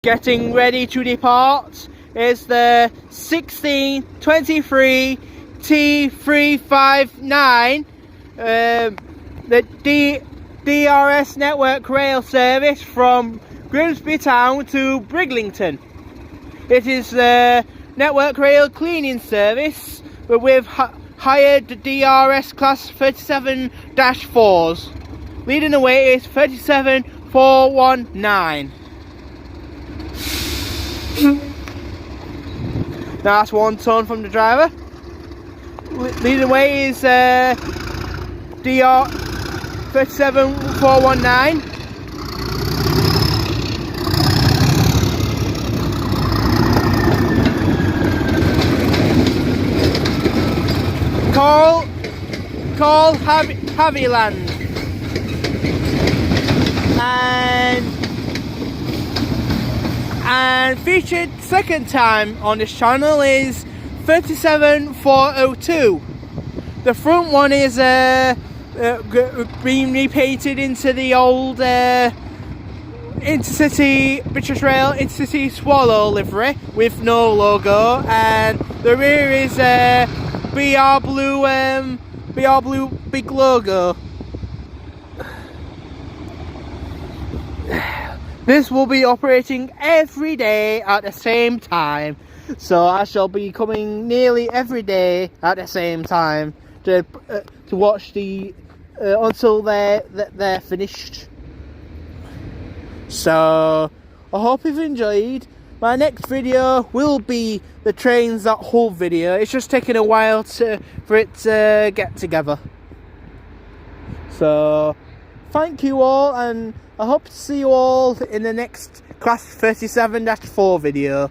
Getting ready to depart is the 1623 T359, the DRS network rail service from Grimsby Town to Bridlington. It is the network rail cleaning service, but with hired DRS class 37-4s. Leading the way is 37419. Now that's 1 ton from the driver. Leading the way is DR 37419. Call Haviland. And featured second time on this channel is 37402. The front one is being repainted into the old Intercity British Rail Intercity Swallow livery with no logo, and the rear is BR Blue big logo. This will be operating every day at the same time, so I shall be coming nearly every day at the same time to watch the until they're finished. So I hope you've enjoyed. My next video will be the trains that Hull video. It's just taking a while for it to get together. So thank you all, and I hope to see you all in the next Class 37-4 video.